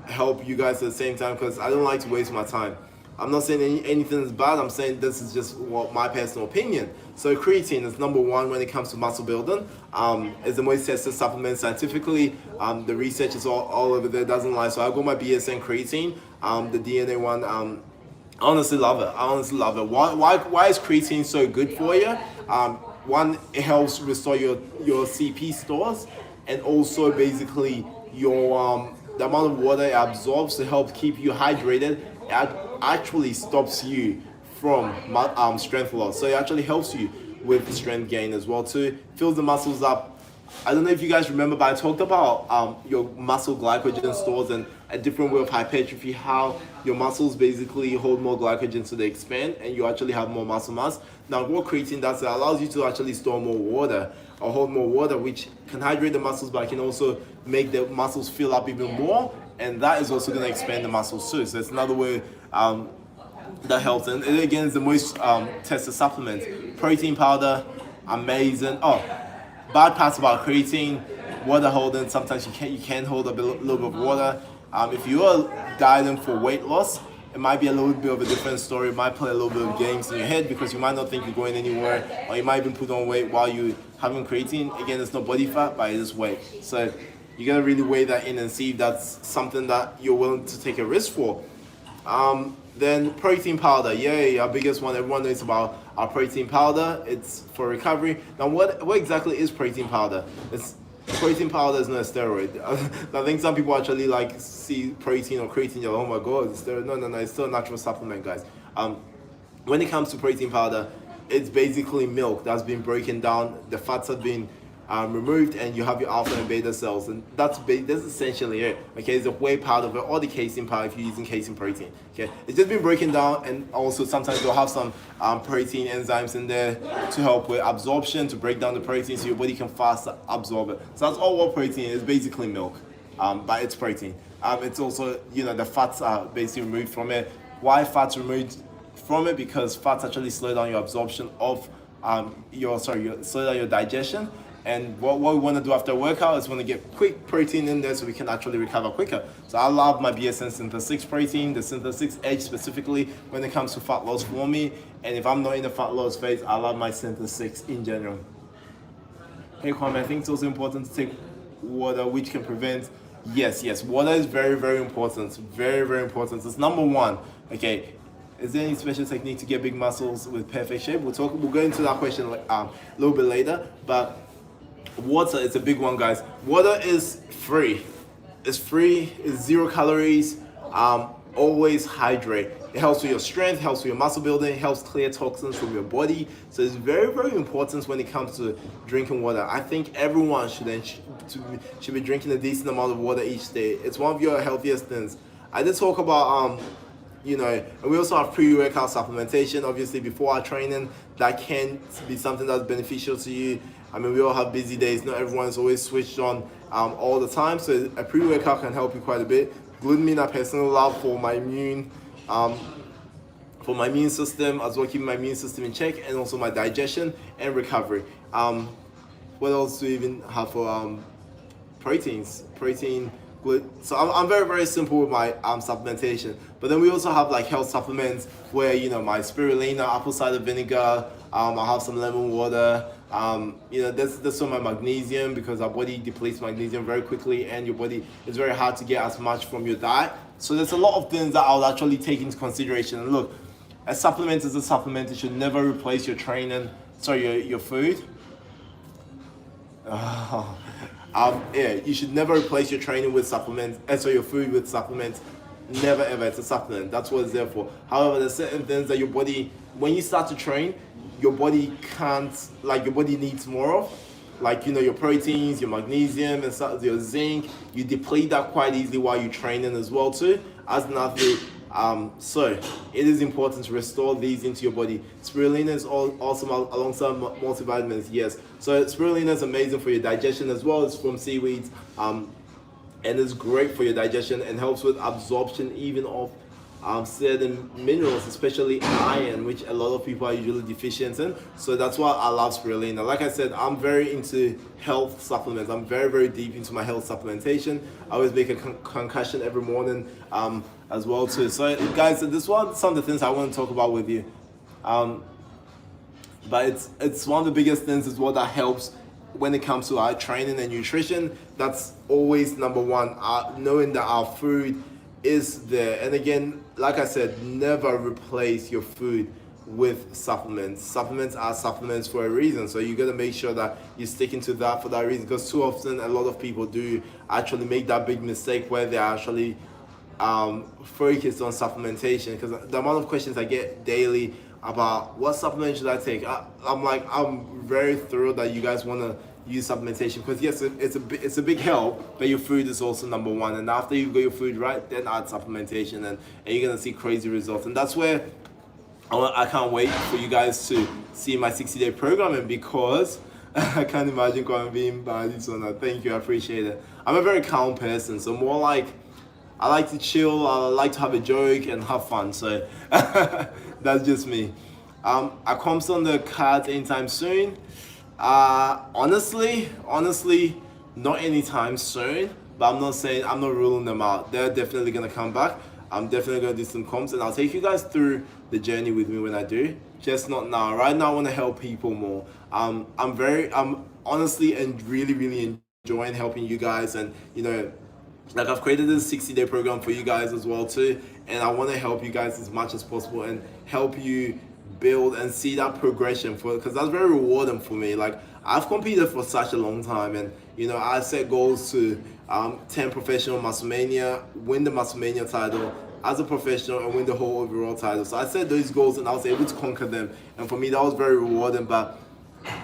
help you guys at the same time, because I don't like to waste my time. I'm not saying anything is bad, I'm saying this is just my personal opinion. So creatine is number one when it comes to muscle building. It's the most tested supplement scientifically. The research is all over there, doesn't lie. So I got my BSN creatine, the DNA one. I honestly love it. Why is creatine so good for you? One, it helps restore your CP stores, and also basically your the amount of water it absorbs to help keep you hydrated. It actually stops you from strength loss. So it actually helps you with strength gain as well too. Fills the muscles up. I don't know if you guys remember, but I talked about your muscle glycogen stores and a different way of hypertrophy, how your muscles basically hold more glycogen so they expand and you actually have more muscle mass. Now what creatine does, it allows you to actually store more water or hold more water, which can hydrate the muscles, but can also make the muscles fill up even more, and that is also going to expand the muscles too. So it's another way that helps. And it, again, is the most tested supplement. Protein powder, amazing. Oh, bad parts about creatine: water holding. Sometimes you can hold a little bit of water. If you are dieting for weight loss, it might be a little bit of a different story. It might play a little bit of games in your head because you might not think you're going anywhere, or you might even put on weight while you having creatine. Again, it's not body fat, but it is weight. So you gotta really weigh that in and see if that's something that you're willing to take a risk for. Then protein powder, yay, our biggest one. Everyone knows about our protein powder. It's for recovery. Now, what exactly is protein powder? Protein powder is not a steroid. I think some people actually like see protein or creatine, you're like, oh my God, it's steroid. No, it's still a natural supplement, guys. When it comes to protein powder, it's basically milk that's been broken down. The fats have been removed, and you have your alpha and beta cells, and that's essentially it. Okay, it's a whey powder or the casein powder if you're using casein protein. Okay, it's just been broken down, and also sometimes they'll have some protein enzymes in there to help with absorption, to break down the protein so your body can faster absorb it. So that's all what protein is, basically milk, but it's protein. It's also, the fats are basically removed from it. Why fats removed from it? Because fats actually slow down your absorption of slow down your digestion. And what we want to do after a workout is want to get quick protein in there so we can actually recover quicker. So I love my BSN Synthesis protein, the Synthesis Edge specifically when it comes to fat loss for me. And if I'm not in the fat loss phase, I love my Synthesis in general. Hey Kwame, I think it's also important to take water, which can prevent. Yes, water is very, very important. Very, very important. It's number one. Okay. Is there any special technique to get big muscles with perfect shape? We'll go into that question a little bit later. But water is a big one, guys. Water is free. It's free. It's 0 calories. Always hydrate. It helps with your strength, helps with your muscle building, helps clear toxins from your body. So it's very, very important when it comes to drinking water. I think everyone should be drinking a decent amount of water each day. It's one of your healthiest things. I did talk about and we also have pre-workout supplementation, obviously before our training. That can be something that's beneficial to you. I mean, we all have busy days. Not everyone's always switched on all the time. So a pre-workout can help you quite a bit. Glutamine I personally love for my immune system, as well, keeping my immune system in check, and also my digestion and recovery. What else do we even have for proteins? Protein, glute. So I'm very, very simple with my supplementation. But then we also have like health supplements where, my spirulina, apple cider vinegar, I have some lemon water. That's some of my magnesium, because our body depletes magnesium very quickly, and your body is very hard to get as much from your diet. So there's a lot of things that I'll actually take into consideration. And look, a supplement is a supplement. It should never replace your training. Your food. You should never replace your training with supplements. Your food with supplements. Never ever. It's a supplement. That's what it's there for. However, there's certain things that your body, when you start to train, your body can't, like your body needs more of, like your proteins, your magnesium, and your zinc. You deplete that quite easily while you're training as well too, as an athlete. So it is important to restore these into your body. Spirulina is awesome alongside multivitamins. Yes, so spirulina is amazing for your digestion as well. It's from seaweeds, and it's great for your digestion and helps with absorption even of certain minerals, especially iron, which a lot of people are usually deficient in. So that's why I love spirulina. Like I said, I'm very into health supplements. I'm very, very deep into my health supplementation. I always make a concussion every morning as well too. So guys, this one, some of the things I want to talk about with you. But it's one of the biggest things is what that helps when it comes to our training and nutrition. That's always number one, knowing that our food is there. And again, like I said, never replace your food with supplements. Supplements are supplements for a reason, so you got to make sure that you're sticking to that for that reason, because too often a lot of people do actually make that big mistake where they're actually focused on supplementation. Because the amount of questions I get daily about what supplement should I take, I'm very thrilled that you guys want to use supplementation, because yes, it's a big help, but your food is also number one. And after you've got your food right, then add supplementation, and you're gonna see crazy results. And that's where I can't wait for you guys to see my 60-day programming, because I can't imagine Kwame being bad. So no, thank you, I appreciate it. I'm a very calm person, so more like I like to chill, I like to have a joke and have fun. So that's just me. I comes on the cards anytime soon. Honestly, not anytime soon, but I'm not ruling them out. They're definitely gonna come back. I'm definitely gonna do some comps, and I'll take you guys through the journey with me when I do. Just not now. Right now, I want to help people more. I'm honestly and really enjoying helping you guys, and like I've created this 60-day program for you guys as well too, and I want to help you guys as much as possible and help you build and see that progression, because that's very rewarding for me. Like, I've competed for such a long time, and I set goals to 10 professional Musclemania, win the Musclemania title as a professional, and win the whole overall title. So I set those goals and I was able to conquer them, and for me that was very rewarding. But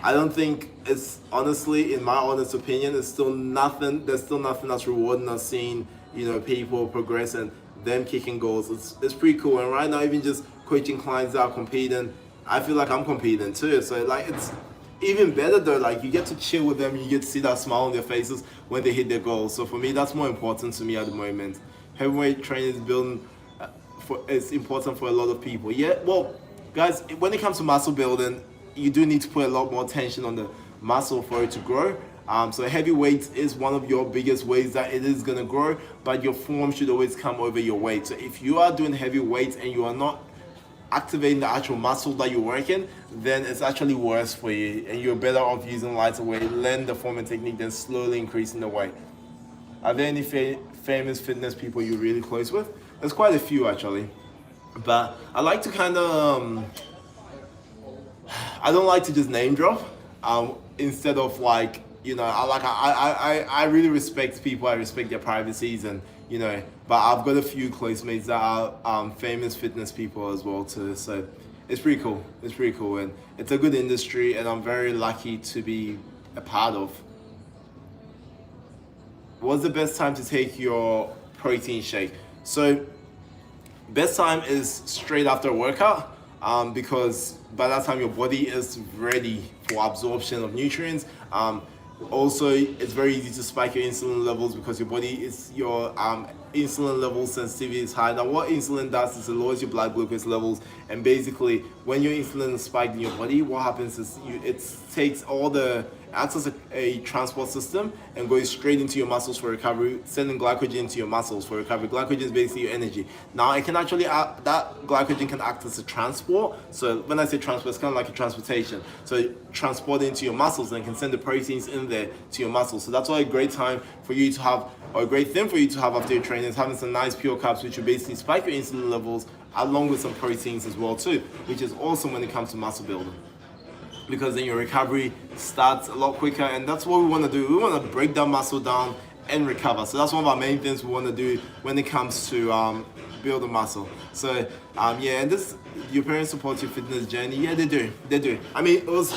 I don't think it's, honestly, in my honest opinion, there's still nothing that's rewarding as seeing people progress and them kicking goals. It's pretty cool. And right now, even just coaching clients that are competing, I feel like I'm competing too. So like, it's even better though. Like, you get to chill with them, you get to see that smile on their faces when they hit their goals. So for me, that's more important to me at the moment. Heavyweight training is building it's important for a lot of people. Yeah, well, guys, when it comes to muscle building, you do need to put a lot more tension on the muscle for it to grow. So heavyweight is one of your biggest ways that it is going to grow, but your form should always come over your weight. So if you are doing heavy weights and you are not activating the actual muscle that you're working, then it's actually worse for you, and you're better off using lighter weight, learn the form and technique, then slowly increasing the weight. Are there any famous fitness people you're really close with? There's quite a few actually, but I like to kind of I don't like to just name drop. Instead of like, I really respect people. I respect their privacies, and but I've got a few close mates that are famous fitness people as well too. So it's pretty cool. And it's a good industry, and I'm very lucky to be a part of. What's the best time to take your protein shake? So best time is straight after a workout. Because by that time your body is ready for absorption of nutrients. Also, it's very easy to spike your insulin levels because your body is your insulin level sensitivity is high. Now, what insulin does is it lowers your blood glucose levels, and basically, when your insulin is spiked in your body, what happens is it takes acts as a transport system and goes straight into your muscles for recovery, sending glycogen into your muscles for recovery. Glycogen is basically your energy. Now, it can actually that glycogen can act as a transport. So when I say transport, it's kind of like a transportation. So transport it into your muscles and can send the proteins in there to your muscles. So that's why a great time for you to have, or a great thing for you to have after your training, is having some nice pure carbs, which will basically spike your insulin levels along with some proteins as well too, which is awesome when it comes to muscle building, because then your recovery starts a lot quicker. And that's what we want to do. We want to break that muscle down and recover. So that's one of our main things we want to do when it comes to build a muscle. So yeah, and this, your parents support your fitness journey. Yeah, they do. I mean, it was,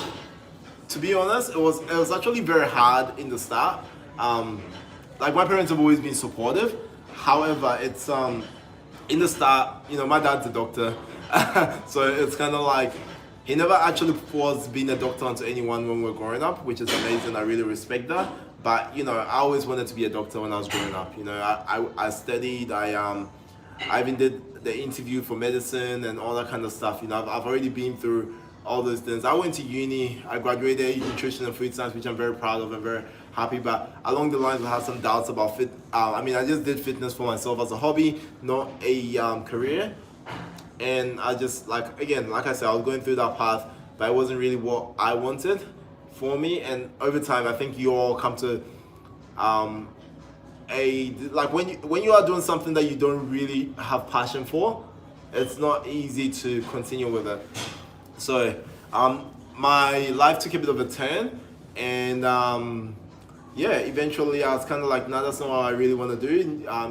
to be honest, it was actually very hard in the start. Like, my parents have always been supportive. However, it's in the start, my dad's a doctor, so it's kind of like he never actually forced being a doctor onto anyone when we were growing up, which is amazing. I really respect that. But I always wanted to be a doctor when I was growing up. I studied. I even did the interview for medicine and all that kind of stuff. I've already been through all those things. I went to uni. I graduated in nutrition and food science, which I'm very proud of and very happy. But along the lines, I had some doubts about fit. I just did fitness for myself as a hobby, not a career. And I just, like I said, I was going through that path, but it wasn't really what I wanted for me. And over time, I think you all come to when you are doing something that you don't really have passion for, it's not easy to continue with it. So my life took a bit of a turn, and yeah, eventually I was kind of like, no, that's not what I really want to do.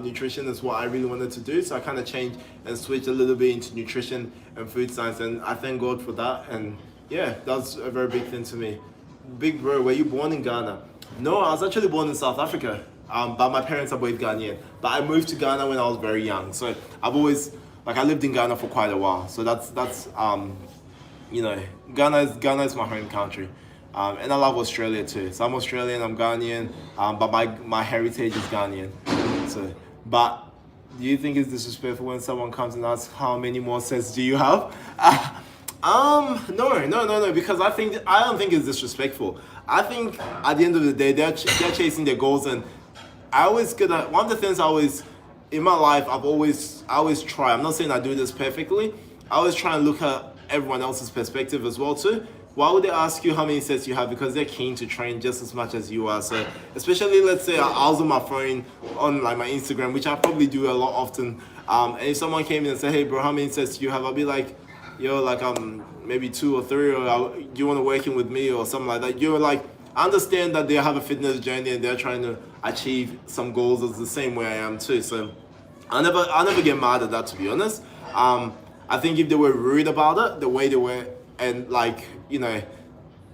Nutrition is what I really wanted to do. So I kind of changed and switched a little bit into nutrition and food science, and I thank God for that. And yeah, that's a very big thing to me. Big bro, were you born in Ghana? No, I was actually born in South Africa, but my parents are both Ghanaian. But I moved to Ghana when I was very young. So I've always, I lived in Ghana for quite a while. So that's Ghana is my home country. And I love Australia too. So I'm Australian, I'm Ghanaian, but my heritage is Ghanaian. So, but do you think it's disrespectful when someone comes and asks how many more sets do you have? No, because I don't think it's disrespectful. I think at the end of the day, they're chasing their goals, and one of the things in my life, I always try. I'm not saying I do this perfectly. I always try and look at everyone else's perspective as well too. Why would they ask you how many sets you have? Because they're keen to train just as much as you are. So especially, let's say I was on my phone on my Instagram, which I probably do a lot often. And if someone came in and said, "Hey bro, how many sets do you have?" I'll be like, "Yo, maybe 2 or 3, or do you want to work in with me or something like that." I understand that they have a fitness journey and they're trying to achieve some goals as the same way I am too. So I never get mad at that, to be honest. I think if they were rude about it, the way they were, and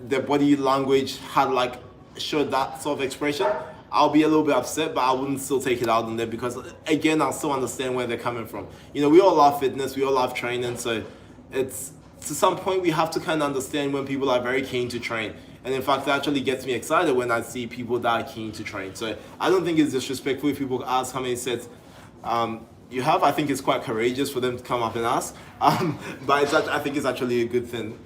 their body language had showed that sort of expression, I'll be a little bit upset, but I wouldn't still take it out on them, because again, I'll still understand where they're coming from. We all love fitness, we all love training, so it's, to some point, we have to kind of understand when people are very keen to train. And in fact, it actually gets me excited when I see people that are keen to train. So I don't think it's disrespectful if people ask how many sets you have. I think it's quite courageous for them to come up and ask. But I think it's actually a good thing,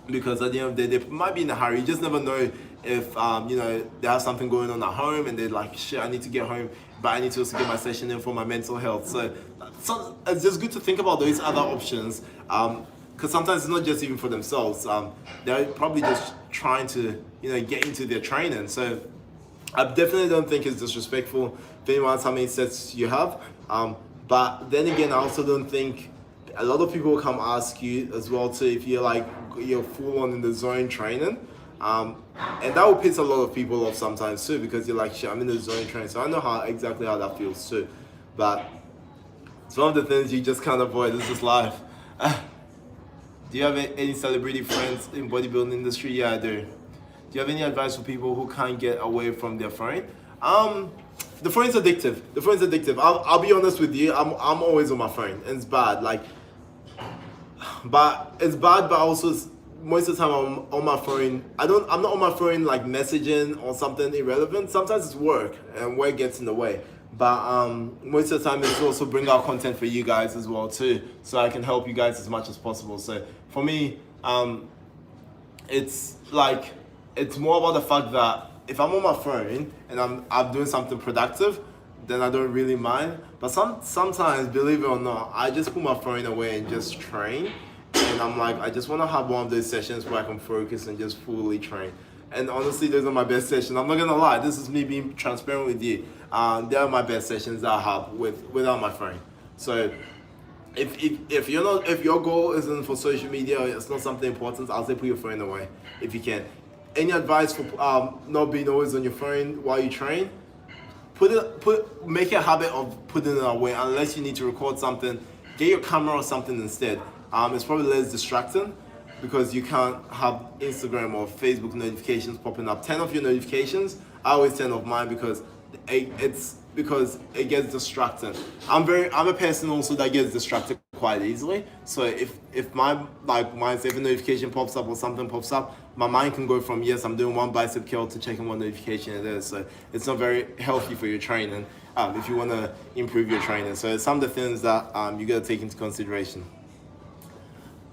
because at the end of the day, they might be in a hurry. You just never know if they have something going on at home and they're like, shit, I need to get home, but I need to also get my session in for my mental health. So it's just good to think about those other options, because sometimes it's not just even for themselves. They're probably just trying to get into their training. So I definitely don't think it's disrespectful if anyone asks how many sets you have. But then again, I also don't think, a lot of people will come ask you as well too if you're full on in the zone training. And that will piss a lot of people off sometimes too, because you're like, shit, I'm in the zone training. So I know exactly how that feels too. But it's one of the things you just can't avoid. This is life. Do you have any celebrity friends in bodybuilding industry? Yeah, I do. Do you have any advice for people who can't get away from their phone? The phone's addictive. I'll be honest with you. I'm always on my phone, and it's bad. But it's bad. But also, most of the time I'm on my phone. I'm not on my phone messaging or something irrelevant. Sometimes it's work, and work gets in the way. But most of the time it's also bring out content for you guys as well too, so I can help you guys as much as possible. So for me, it's more about the fact that if I'm on my phone and I'm doing something productive, then I don't really mind. But sometimes, believe it or not, I just put my phone away and just train. And I'm like, I just want to have one of those sessions where I can focus and just fully train. And honestly, those are my best sessions. I'm not gonna lie. This is me being transparent with you. They are my best sessions that I have without my phone. So if your goal isn't for social media, or it's not something important, I'll say put your phone away if you can. Any advice for not being always on your phone while you train? make a habit of putting it away unless you need to record something. Get your camera or something instead. It's probably less distracting because you can't have Instagram or Facebook notifications popping up. 10 of your notifications. I always 10 of mine because it gets distracting. I'm a person also that gets distracted quite easily. So if my if a notification pops up or something pops up, my mind can go from yes, I'm doing one bicep curl to checking what notification it is. So it's not very healthy for your training if you want to improve your training. So it's some of the things that you got to take into consideration.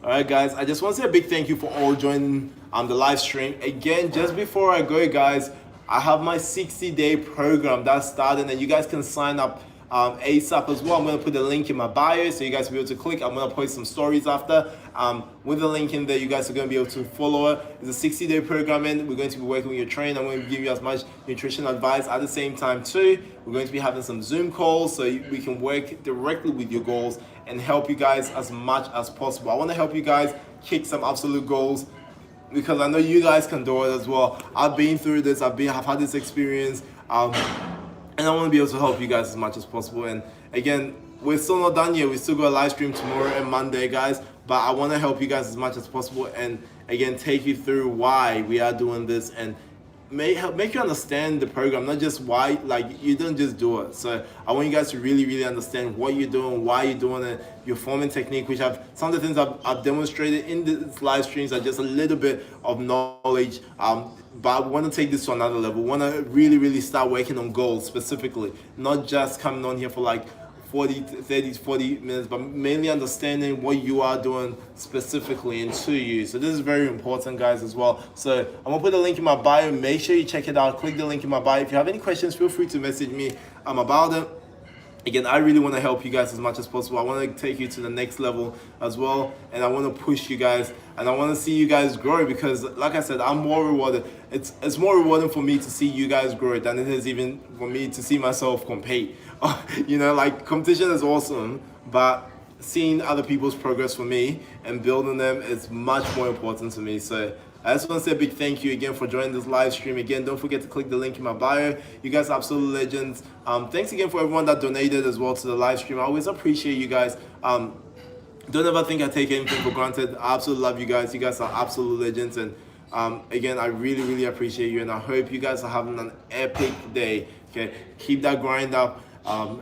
All right, guys, I just want to say a big thank you for all joining the live stream. Again, just before I go, guys, I have my 60-day program that's starting, and you guys can sign up ASAP as well. I'm going to put the link in my bio so you guys will be able to click. I'm going to post some stories after. With the link in there, you guys are going to be able to follow it. It's a 60-day program, and we're going to be working with your trainer. I'm going to give you as much nutrition advice at the same time too. We're going to be having some Zoom calls so we can work directly with your goals and help you guys as much as possible. I want to help you guys kick some absolute goals, because I know you guys can do it as well. I've been through this. I've had this experience, and I want to be able to help you guys as much as possible. And again, we're still not done yet. We still got a live stream tomorrow and Monday, guys. But I want to help you guys as much as possible, and again, take you through why we are doing this and make you understand the program, not just why. Like, you don't just do it. So I want you guys to really understand what you're doing, why you're doing it, your forming technique, which some of the things I've demonstrated in these live streams are just a little bit of knowledge. But we want to take this to another level. We want to really start working on goals specifically, not just coming on here for like 40 minutes, but mainly understanding what you are doing specifically and to you. So this is very important, guys, as well. So I'm gonna put the link in my bio. Make sure you check it out. Click the link in my bio. If you have any questions, feel free to message me about it. Again, I really want to help you guys as much as possible. I want to take you to the next level as well, and I want to push you guys, and I want to see you guys grow, because like I said, I'm more rewarded. It's more rewarding for me to see you guys grow than it is even for me to see myself compete. You know, like, competition is awesome, but seeing other people's progress for me and building them is much more important to me. So I just want to say a big thank you again for joining this live stream. Again, don't forget to click the link in my bio. You guys are absolute legends. Thanks again for everyone that donated as well to the live stream. I always appreciate you guys. Don't ever think I take anything for granted. I absolutely love you guys. You guys are absolute legends. And again, I really appreciate you. And I hope you guys are having an epic day. Okay, keep that grind up.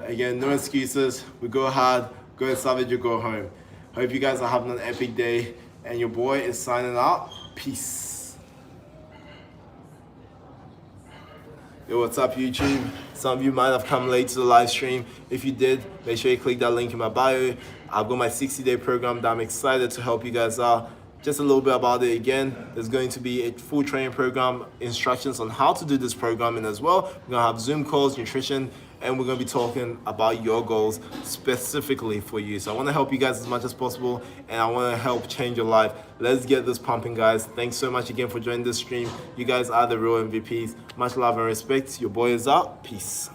Again, no excuses. We go hard, go savage, or go home. Hope you guys are having an epic day. And your boy is signing out. Peace. Yo, what's up, YouTube? Some of you might have come late to the live stream. If you did, make sure you click that link in my bio. I've got my 60-day program that I'm excited to help you guys out. Just a little bit about it again. There's going to be a full training program, instructions on how to do this programming as well. We're gonna have Zoom calls, nutrition, and we're gonna be talking about your goals specifically for you. So I wanna help you guys as much as possible, and I wanna help change your life. Let's get this pumping, guys. Thanks so much again for joining this stream. You guys are the real MVPs. Much love and respect. Your boy is out. Peace.